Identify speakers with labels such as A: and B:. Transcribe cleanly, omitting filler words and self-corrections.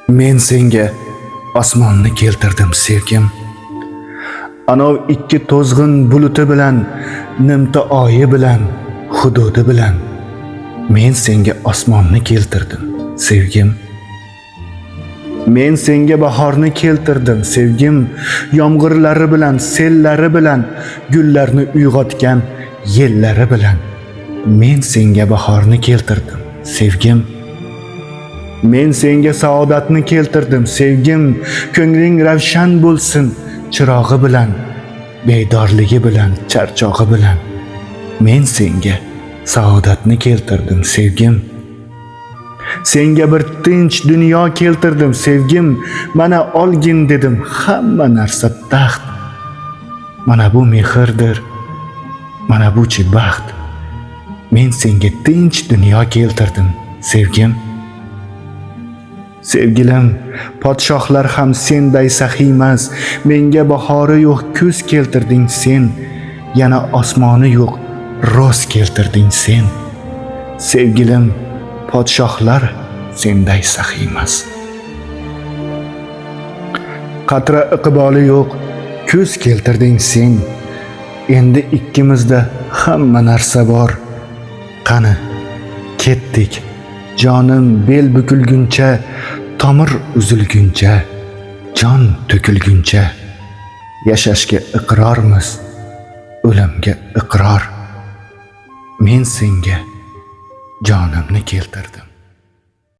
A: Men senga osmonni keltirdim sevgim. Anov ikki to'zg'in buluti bilan, nimta oyi bilan, hududi bilan. Men senga osmonni keltirdim sevgim. Men senga bahorni keltirdim sevgim. Yomg'irlari bilan, sellari bilan, gullarni uyg'otgan yellari bilan. Men senga bahorni keltirdim sevgim. Men senga saodatni keltirdim sevgim. Ko'ngling ravshan bo'lsin chirog'i bilan, bedorligi bilan, charchog'i bilan. Men senga saodatni keltirdim sevgim. Senga bir tinch dunyo keltirdim sevgim. Mana olgin dedim hamma narsa taxt. Mana bu mehrdir, mana bu chi baxt. Men senga tinch dunyo keltirdim sevgim. Sevgilim, podshohlar ham senday saxiymas. Menga bahori yo'q kuz keltirding sen. Yana osmoni yo'q roz keltirding sen. Sevgilim, podshohlar senday saxiymas. Qatra iqboli yo'q kuz keltirding sen. Endi ikkimizda hamma narsa bor. Qani, ketdik. Jonim bel bukilguncha, tomir uzilguncha, jon to'kilguncha. Yashashga iqrormiz, o'limga iqror. Men senga jonimni keltirdim.